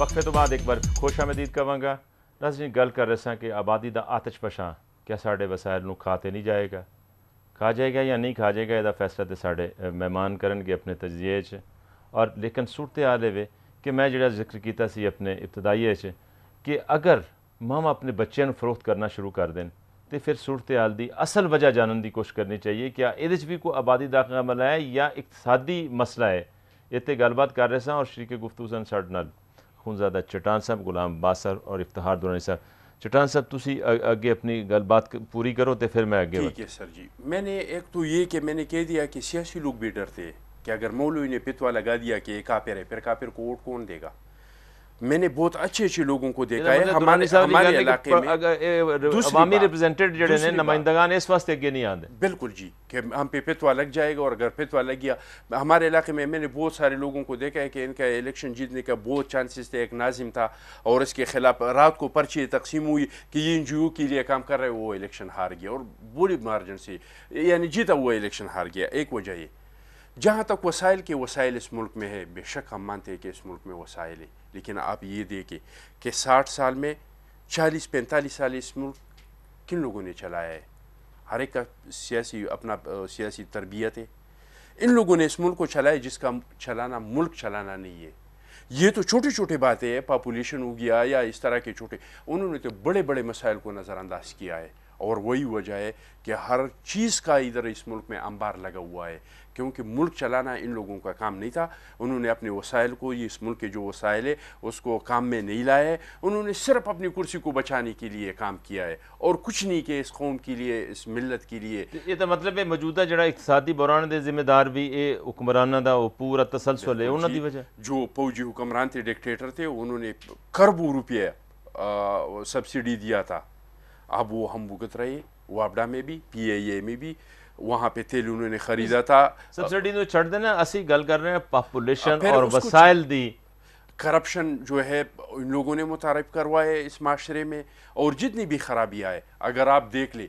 وقفے تو بعد ایک بار خوش آمدید کہاں ناظرین گل کر رہے ہیں کہ آبادی دا آتش پشاں کیا ساڈے وسائل نو کھاتے نہیں جائے گا، کھا جائے گا یا نہیں کھا جائے گا، یہ فیصلہ تو ساڈے مہمان کرن گے اپنے تجزیے چ. اور لیکن صورتحال ہے کہ میں جڑا ذکر کیتا سی اپنے ابتدائی چ کہ اگر ماما اپنے بچے نو فروخت کرنا شروع کر دیں تو پھر صورتحال دی اصل وجہ جانن دی کوشش کرنی چاہیے. کیا یہ بھی کوئی آبادی دا عمل ہے یا اقتصادی مسئلہ ہے؟ یہ تے گل بات کر رہے ہیں اور شریک گفتگو سن ساڈے نال خونزادہ چٹان صاحب، غلام باسر اور افتخار دورانی صاحب. چٹان صاحب تسی اگے اپنی گل بات پوری کرو تو پھر میں اگے. ٹھیک ہے سر جی. میں نے ایک تو یہ کہ میں نے کہہ دیا کہ سیاسی لوگ بھی ڈرتے کہ اگر مولوی نے فتویٰ لگا دیا کہ یہ کافر ہے پھر کافر کو ووٹ کون دے گا. میں نے بہت اچھے اچھے لوگوں کو دیکھا ہے ہمارے علاقے میں عوامی ریپرزینٹیڈ جڑے ہیں نمائندگان اس واسطے اگے نہیں آتے. بالکل جی کہ ہم پہ فتویٰ لگ جائے گا، اور اگر فتویٰ لگ گیا ہمارے علاقے میں نے بہت سارے لوگوں کو دیکھا ہے کہ ان کا الیکشن جیتنے کا بہت چانسز تھے. ایک ناظم تھا اور اس کے خلاف رات کو پرچی تقسیم ہوئی کہ یہ این جی او کے لیے کام کر رہے، وہ الیکشن ہار گیا اور بڑی مارجن سے یعنی جیتا وہ الیکشن ہار گیا. ایک وجہ یہ. جہاں تک وسائل اس ملک میں ہے، بے شک ہم مانتے ہیں کہ اس ملک میں وسائل ہے، لیکن آپ یہ دیکھیں کہ 60 سال میں 40-45 سال اس ملک کن لوگوں نے چلایا ہے. ہر ایک کا اپنا سیاسی تربیت ہے. ان لوگوں نے اس ملک کو چلایا جس کا چلانا ملک چلانا نہیں ہے. یہ تو چھوٹی چھوٹی باتیں ہیں، پاپولیشن ہو گیا یا اس طرح کے چھوٹے، انہوں نے تو بڑے بڑے مسائل کو نظر انداز کیا ہے. اور وہی وجہ ہے کہ ہر چیز کا ادھر اس ملک میں انبار لگا ہوا ہے، کیونکہ ملک چلانا ان لوگوں کا کام نہیں تھا. انہوں نے اپنے وسائل کو، یہ اس ملک کے جو وسائل ہے اس کو کام میں نہیں لایا ہے. انہوں نے صرف اپنی کرسی کو بچانے کے لیے کام کیا ہے اور کچھ نہیں کہ اس قوم کے لیے، اس ملت کے لیے. یہ تو مطلب ہے موجودہ جڑا اقتصادی بحران دے ذمہ دار بھی یہ حکمرانوں دا پورا تسلسل ہے انہوں دی وجہ. جو فوجی حکمران تھے، ڈکٹیٹر تھے، انہوں نے کروڑوں روپیہ سبسڈی دیا تھا. اب وہ ہم بھگت رہے. واپڈا میں بھی، پی آئی اے میں بھی، وہاں پہ تیل انہوں نے خریدا تھا. سبسڈی تو چھڑ دینا، اسی گل کر رہے ہیں پاپولیشن اور وسائل دی. کرپشن جو ہے ان لوگوں نے متعارف کروایا ہے اس معاشرے میں، اور جتنی بھی خرابی آئے اگر آپ دیکھ لیں،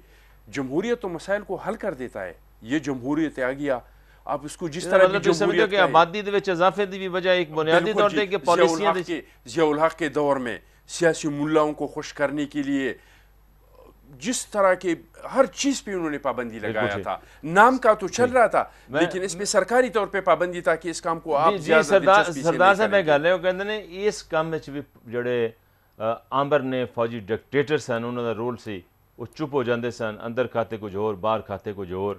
جمہوریت تو مسائل کو حل کر دیتا ہے. یہ جمہوریت آ گیا، آپ اس کو جس طرح کی جمہوریت کہ آبادی دے وچ اضافے دی بھی وجہ ایک بنیادی طور پہ کہ پالیسیاں ضیاء الحق کے دور میں سیاسی ملاؤں کو خوش کرنے کے لیے جس طرح کے ہر چیز پہ انہوں نے پابندی لگایا تھا. نام کا تو چل رہا تھا لیکن اس میں سرکاری طور پہ پابندی تھا کہ اس کام کو آپ زیادہ دلچسپی سے سردار صاحب گل ہے وہ کہندے نے اس کام وچ بھی جڑے آمبر نے فوجی ڈکٹیٹر سن انہوں دا رول سی، وہ چپ ہو جاندے سن، اندر کھاتے کچھ اور باہر کھاتے کچھ اور.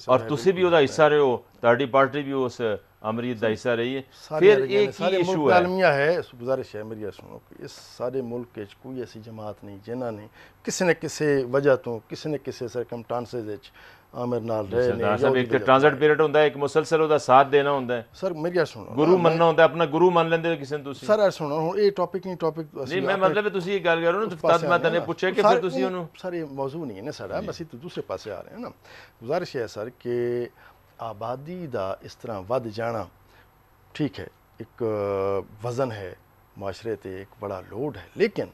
اور تسی بھی وہ حصہ رہے ہو، تہاڈی پارٹی بھی اس امریت دا حصہ رہی ہے. پھر ایک ہی ایشو ہے، گزارش ہے میری سنو، اس سارے ملک کے کوئی ایسی جماعت نہیں جنہاں نے کسی نہ کسی وجہ تو کسی نہ کسی سرکمٹانسز وچ عامر نال رہے نے. ایک ٹرانزٹ پیریڈ ہوندا ہے، ایک مسلسل دا ساتھ دینا ہوندا ہے. سر میری سنو، گرو مننا ہوندا ہے، اپنا گرو مان لیندے کسی نے. تسی سر سنو ہن یہ ٹاپک نہیں، میں مطلب تسی یہ گل کرو نا تد میں تنے پوچھے کہ پھر تسی انہوں. سر یہ موضوع نہیں ہے نا سارا، بس تو دوسرے پاسے آ رہے ہیں نا. گزارش ہے سر کہ آبادی دا اس طرح ود جانا ٹھیک ہے، ایک وزن ہے معاشرے تے، ایک بڑا لوڈ ہے، لیکن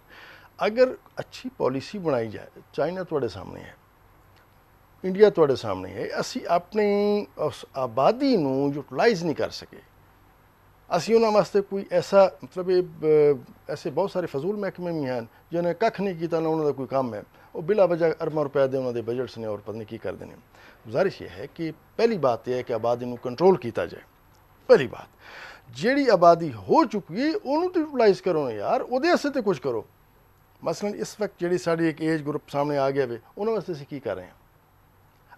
اگر اچھی پالیسی بنائی جائے، چائنا تواڈے سامنے ہے، انڈیا تواڈے سامنے ہے، اسی اپنی اس آبادی نو یوٹیلائز نہیں کر سکے. اسی انہاں واسطے کوئی ایسا مطلب ایسے بہت سارے فضول محکمے بھی ہیں جنہیں کھ نہیں کیتا نہ انہوں کا کوئی کام ہے، وہ بلا وجہ ارباں روپے دے انہوں دے بجٹس نے اور پتہ نہیں کی کر دینے. گزارش یہ ہے کہ پہلی بات یہ ہے کہ آبادی نو کنٹرول کیتا جائے. پہلی بات جیڑی آبادی ہو چکی ہے انہوں تو یوٹیلائز کرو نا یار، وہ دے سے کچھ کرو. مثلا اس وقت جیڑی ساری ایک ایج گروپ سامنے آ گیا ہوئے انہوں واسطے سے کی کر رہے ہیں.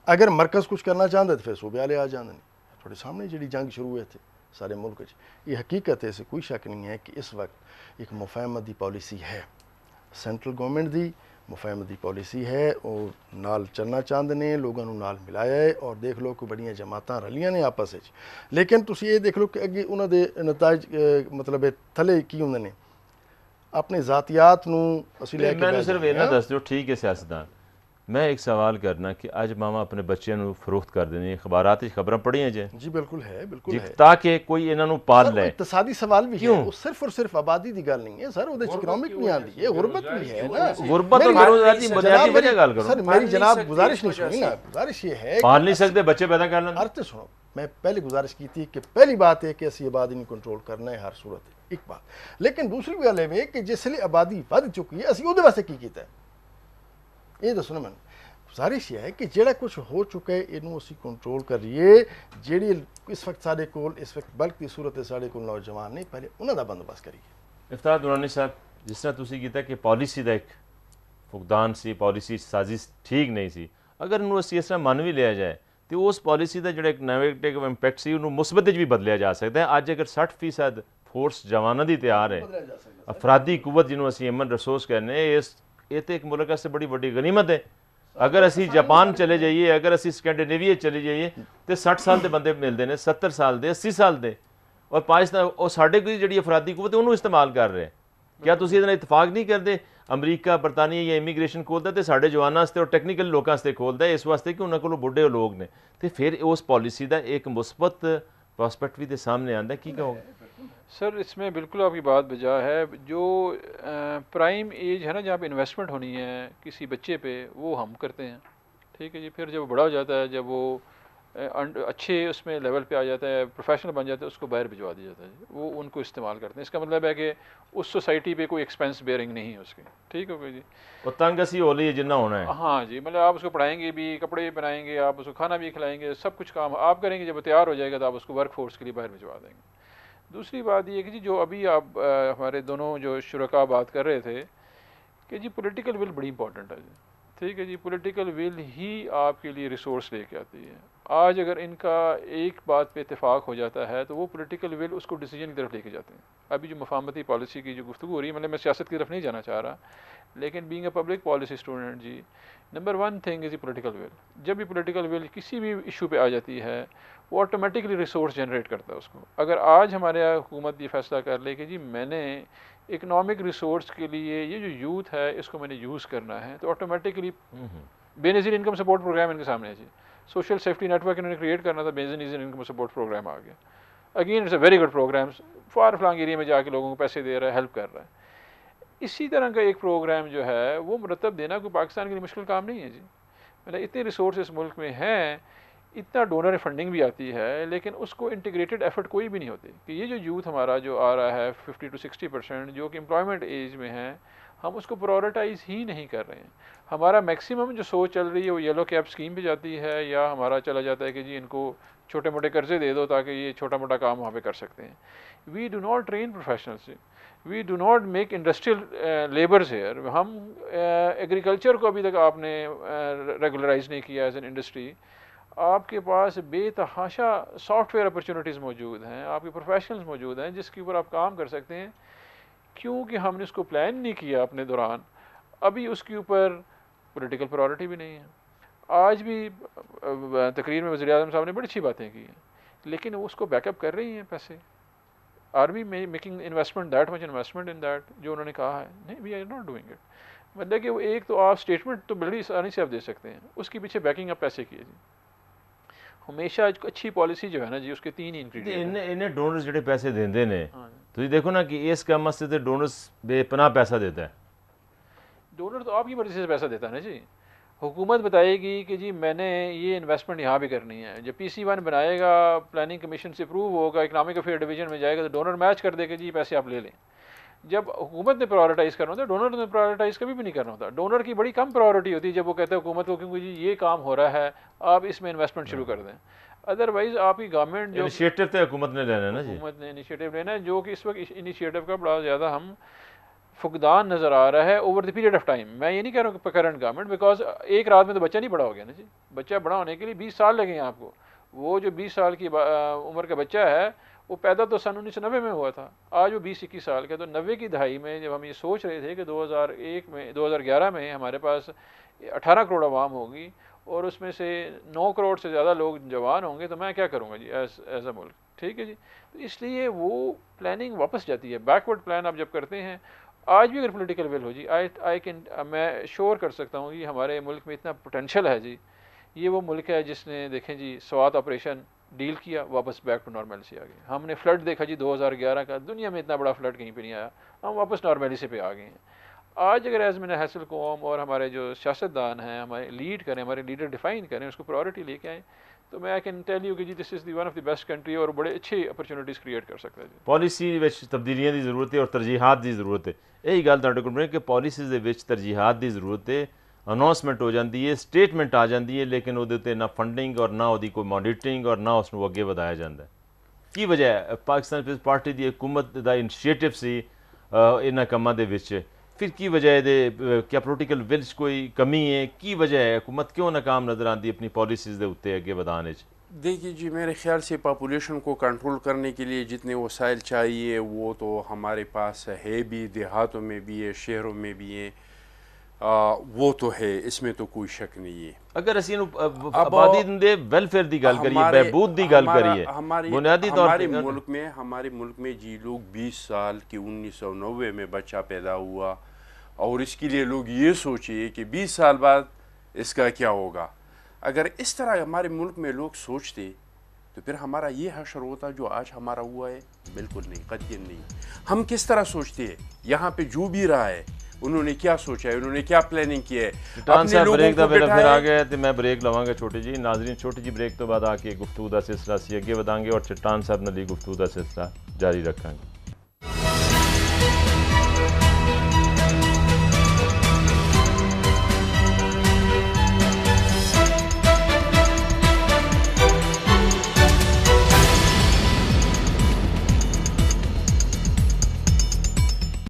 اگر مرکز کچھ کرنا چاہتے تو پھر صوبے والے آ جاندے. تھوڑے سامنے جیڑی جنگ شروع ہوئے تھے سارے ملک چ، یہ حقیقت ہے، اسے کوئی شک نہیں ہے کہ اس وقت ایک مفاہمت دی پالیسی ہے، سینٹرل گورنمنٹ دی مفاہمت دی پالیسی ہے، اور نال چلنا چاہتے ہیں، لوگوں نال ملایا ہے. اور دیکھ لو کہ بڑیاں جماعتاں رلیاں نے آپس وچ، لیکن تسی یہ دیکھ لو کہ اگے انہوں دے نتائج مطلب تھلے کی ہوندے نے اپنے ذاتیات نو اسی لے کے. میں صرف اینا دس دیو، ٹھیک ہے سیاستدان، میں ایک سوال کرنا کہ اج ماما اپنے بچے نو فروخت کر دینی، اخبارات خبراں پڑھیاں جے. جی بالکل ہے، بالکل ہے، تاکہ کوئی انہاں نو پال لے. اقتصادی سوال بھی ہے، وہ صرف اور صرف آبادی دی گل نہیں ہے سر، وہ اکنامک بھی آندی ہے، غربت بھی ہے نا. غربت اور بے بنیادی وجہ گل کرو. سر میری جناب گزارش نہیں سنی نا، گزارش یہ ہے پال نہیں سکتے بچے پیدا کر لیں. ارتے سنو، میں پہلے گزارش کی تھی کہ پہلی بات ہے کہ اسی آبادی نو کنٹرول کرنا ہے ہر صورت. ایک بات لیکن دوسری گل ہے کہ جس لیے آبادی ود چکی ہے اسی وہ واسطے کی کیتا ہے یہ دسو نا میں گزارش یہ ہے کہ جڑا کچھ ہو چکا ہے انہوں اسی کنٹرول کریے جیڑی اس وقت سارے کول اس وقت بلک کی صورت سارے کول نوجوان نہیں پہلے انہوں دا بندوبست کریے افتخار درانی صاحب جس طرح تسی کیتا کہ پالیسی دا ایک فقدان سی پالیسی سازش ٹھیک نہیں سی اگر انہوں اس طرح من بھی لیا جائے تو اس پالیسی دا جڑا ایک نیگیٹو امپیکٹ سی انہوں مثبت بھی بدلیا جا سکتا ہے اج اگر 60% فورس جوانوں دی تیار ہے افرادی قوت جنہوں اسی ہیومن ریسورس کہنے یہ تو ایک ملک سے بڑی بڑی غنیمت ہے اگر اسی جاپان چلے جائیے اگر اسی سکینڈینیویا چلے جائیے تو 60 سال دے بندے ملتے ہیں 70 سال دے 80 سال دے اور پاکستان اور ساڈے کوئی جڑی افرادی قوت ہے انہوں استعمال کر رہے ہیں کیا تسی ادھر اتفاق نہیں کرتے امریکہ برطانیہ یا امیگریشن کھولتا تو ساڈے جوانوں واسطے اور ٹیکنیکل لوگوں واسطے کھولتا ہے اس واسطے کہ انہوں کو بڑھے لوگ نے تو پھر اس پالیسی دا ایک مثبت پراسپیکٹ بھی سامنے آتا ہے کی کہو گے سر اس میں بالکل آپ کی بات بجا ہے جو پرائم ایج ہے نا جہاں پہ انویسٹمنٹ ہونی ہے کسی بچے پہ وہ ہم کرتے ہیں ٹھیک ہے جی پھر جب وہ بڑا ہو جاتا ہے جب وہ اچھے اس میں لیول پہ آ جاتا ہے پروفیشنل بن جاتا ہے اس کو باہر بھجوا دیا جاتا ہے وہ ان کو استعمال کرتے ہیں اس کا مطلب ہے کہ اس سوسائٹی پہ کوئی ایکسپینس بیئرنگ نہیں ہے اس کی ٹھیک ہے جی وہ تنگ اسی ہو لی جنہ ہونا ہے ہاں جی مطلب آپ اس کو پڑھائیں گے بھی کپڑے بھی بنائیں گے آپ اس کو کھانا بھی کھلائیں گے سب کچھ کام آپ کریں گے جب وہ تیار ہو جائے گا تو آپ اس کو ورک فورس کے لیے باہر بھجوا دیں گے دوسری بات یہ کہ جی جو ابھی آپ ہمارے دونوں جو شرکا بات کر رہے تھے کہ جی پولیٹیکل ول بڑی امپورٹنٹ ہے جی ٹھیک ہے جی پولیٹیکل ول ہی آپ کے لیے ریسورس لے کے آتی ہے آج اگر ان کا ایک بات پہ اتفاق ہو جاتا ہے تو وہ پولیٹیکل ول اس کو ڈیسیجن کی طرف لے کے جاتے ہیں ابھی جو مفاہمتی پالیسی کی جو گفتگو ہو رہی ہے مطلب میں سیاست کی طرف نہیں جانا چاہ رہا لیکن being a public policy student جی number 1 thing is political will جب بھی پولیٹیکل ول کسی بھی ایشو پہ آ جاتی ہے وہ آٹومیٹکلی ریسورس جنریٹ کرتا ہے اس کو اگر آج ہمارے حکومت یہ فیصلہ کر لے کہ جی میں نے اکنامک ریسورس کے لیے یہ جو یوتھ ہے اس کو میں نے یوز کرنا ہے تو automatically Benazir income support program ان کے سامنے ہے جی سوشل سیفٹی نیٹ ورک انہوں نے کریٹ کرنا تھا Benazir income support program آ گیا again it's a very good program for فلانگ ایریا میں جا کے لوگوں کو پیسے دے رہا ہے ہیلپ کر رہا ہے اسی طرح کا ایک پروگرام جو ہے وہ مرتب دینا کوئی پاکستان کے لیے مشکل کام نہیں ہے جی مطلب اتنے ریسورس اس ملک میں ہیں اتنا ڈونر فنڈنگ بھی آتی ہے لیکن اس کو انٹیگریٹڈ ایفرٹ کوئی بھی نہیں ہوتی کہ یہ جو یوتھ ہمارا جو آ رہا ہے 50 to 60% جو کہ امپلائمنٹ ایج میں ہے ہم اس کو پرائورٹائز ہی نہیں کر رہے ہیں ہمارا میکسیمم جو سوچ چل رہی ہے وہ یلو کیپ اسکیم پہ جاتی ہے یا ہمارا چلا جاتا ہے کہ جی ان کو چھوٹے موٹے قرضے دے دو تاکہ یہ چھوٹا موٹا کام وہاں پہ کر سکتے ہیں we do not train professionals we do not make industrial labours here ہم ایگریکلچر کو ابھی تک آپ نے ریگولرائز نہیں کیا ایز این انڈسٹری آپ کے پاس بے تحاشا سافٹ ویئر اپرچونیٹیز موجود ہیں آپ کے پروفیشنلز موجود ہیں جس کے اوپر آپ کام کر سکتے ہیں کیونکہ ہم نے اس کو پلان نہیں کیا اپنے دوران ابھی اس کے اوپر پولیٹیکل پرائورٹی بھی نہیں ہے آج بھی تقریر میں وزیر اعظم صاحب نے بڑی اچھی باتیں کی ہیں لیکن وہ اس کو بیک اپ کر رہی ہیں پیسے are we making investment that much investment in that جو انہوں نے کہا ہے نہیں we are not doing it مطلب کہ وہ ایک تو آپ اسٹیٹمنٹ تو بڑی آسانی سے آپ دے سکتے ہیں اس کے پیچھے بیکنگ اپ پیسے کیے جی ہمیشہ اچھی پالیسی جو ہے نا جی اس کے 3 انگریڈینٹ انہیں ڈونرز جڑے پیسے دیندے نے تو دیکھو نا کہ اس کا مقصد ہے ڈونرز بے پناہ پیسہ دیتا ہے ڈونر تو آپ کی مرضی سے پیسہ دیتا ہے نا جی حکومت بتائے گی کہ جی میں نے یہ انویسٹمنٹ یہاں بھی کرنی ہے جب PC1 بنائے گا پلاننگ کمیشن سے اپروو ہوگا اکنامک افیئر ڈویژن میں جائے گا تو ڈونر میچ کر دے کہ جی پیسے آپ لے لیں جب حکومت نے پرائورٹائز کرنا ہوتا ہے ڈونر نے پرائورٹائز کبھی بھی نہیں کرنا ہوتا ڈونر کی بڑی کم پرائورٹی ہوتی ہے جب وہ کہتے ہیں حکومت کو کیونکہ جی یہ کام ہو رہا ہے آپ اس میں انویسٹمنٹ شروع کر دیں ادروائز آپ کی گورنمنٹ جو انیشیٹو تو حکومت نے لینا ہے نا جی حکومت نے انیشیٹو لینا ہے جو کہ اس وقت انیشیٹو کا بڑا زیادہ ہم فقدان نظر آ رہا ہے over the period of time میں یہ نہیں کہہ رہا ہوں کہ کرنٹ گورنمنٹ بیکاز ایک رات میں تو بچہ نہیں بڑا ہو گیا نا جی بچہ بڑا ہونے کے لیے 20 سال لگے ہیں آپ کو وہ جو 20 سال کی عمر کا بچہ ہے وہ پیدا تو سن 1990 میں ہوا تھا آج وہ 20-21 سال کا تو 90 کی دہائی میں جب ہم یہ سوچ رہے تھے کہ 2011 میں ہمارے پاس 18 کروڑ عوام ہوگی اور اس میں سے 9 کروڑ سے زیادہ لوگ جوان ہوں گے تو میں کیا کروں گا جی ایز اے ملک ٹھیک ہے جی تو اس لیے وہ پلاننگ واپس جاتی ہے بیکورڈ پلان آپ جب کرتے ہیں آج بھی اگر پولیٹیکل ول ہو جی میں شور کر سکتا ہوں کہ ہمارے ملک میں اتنا پوٹینشیل ہے جی یہ وہ ملک ہے جس نے دیکھیں جی سوات آپریشن ڈیل کیا واپس بیک ٹو نارملسی آ گئے ہم نے فلڈ دیکھا جی 2011 کا دنیا میں اتنا بڑا فلڈ کہیں پہ نہیں آیا ہم واپس نارملسی پہ آ گئے ہیں آج اگر ایز میں حاصل قوم اور ہمارے جو سیاستدان ہیں ہمارے لیڈ کریں ہمارے لیڈر ڈیفائن کریں اس کو پرائورٹی لے کے آئیں تو میں کین ٹیل یو کہ جی this is the one of the best country اور بڑے اچھے اپرچونٹیز کریٹ کر سکتا ہے جی. پالیسی ਵਿੱਚ ਤਬਦੀਲੀਆਂ ਦੀ ਜ਼ਰੂਰਤ ਹੈ ਔਰ ਤਰਜੀਹਾਤ ਦੀ ਜ਼ਰੂਰਤ ਹੈ. ਇਹੀ ਗੱਲ ਤੁਹਾਡੇ ਕੋਲ ਬਣੇ ਕਿ ਪਾਲਿਸੀਜ਼ ਦੇ ਵਿੱਚ ਤਰਜੀਹਾਤ ਦੀ ਜ਼ਰੂਰਤ ਹੈ. ਅਨਾਉਂਸਮੈਂਟ ਹੋ ਜਾਂਦੀ ਹੈ, ਸਟੇਟਮੈਂਟ ਆ ਜਾਂਦੀ ਹੈ, ਲੇਕਿਨ ਉਹਦੇ ਉੱਤੇ ਨਾ ਫੰਡਿੰਗ ਔਰ ਨਾ ਉਹਦੀ ਕੋਈ ਮੋਨੀਟਰਿੰਗ ਔਰ ਨਾ ਉਸ ਨੂੰ ਅੱਗੇ ਵਧਾਇਆ ਜਾਂਦਾ. ਕੀ ਵਜ੍ਹਾ ਹੈ? ਪਾਕਿਸਤਾਨ ਪੀਪਲਜ਼ ਪਾਰਟੀ ਦੀ ਹਕੂਮਤ ਦਾ ਇਨੀਸ਼ੀਏਟਿਵ ਸੀ ਇਹਨਾਂ ਕੰਮਾਂ ਦੇ ਵਿੱਚ, ਫਿਰ ਕੀ ਵਜ੍ਹਾ ਇਹਦੇ ਕਿਆ ਪੋਲੀਟੀਕਲ ਵਿਲ 'ਚ ਕੋਈ ਕਮੀ ਹੈ? ਕੀ ਵਜ੍ਹਾ ਹੈ ਹਕੂਮਤ ਕਿਉਂ ਨਾਕਾਮ ਨਜ਼ਰ ਆਉਂਦੀ ਆਪਣੀ پالیسیز ਦੇ ਉੱਤੇ ਅੱਗੇ ਵਧਾਉਣ 'ਚ؟ دیکھیے جی میرے خیال سے پاپولیشن کو کنٹرول کرنے کے لیے جتنے وسائل چاہیے وہ تو ہمارے پاس ہے بھی، دیہاتوں میں بھی ہے، شہروں میں بھی ہے، وہ تو ہے، اس میں تو کوئی شک نہیں ہے. اگر اسی آبادی دے ویلفیئر دی گل کریے، بہبود دی گل کریے، بنیادی طور ہمارے ملک میں جی لوگ 20 سال کی 1990 میں بچہ پیدا ہوا اور اس کے لیے لوگ یہ سوچیے کہ 20 سال بعد اس کا کیا ہوگا. اگر اس طرح ہمارے ملک میں لوگ سوچتے تو پھر ہمارا یہ حشر ہوتا جو آج ہمارا ہوا ہے؟ بالکل نہیں، قطعاً نہیں. ہم کس طرح سوچتے ہیں؟ یہاں پہ جو بھی رہا ہے انہوں نے کیا سوچا ہے، انہوں نے کیا پلاننگ کی ہے. ٹان صاحب بریک دا ویلا پھر آ گیا تو میں بریک لواں گا چھوٹی جی. ناظرین چھوٹی جی بریک تو بعد آ کے گفتگو دا سلسلہ سی اگے وداں گے اور چٹان صاحب نال گفتگو دا سلسلہ جاری رکھاں گے.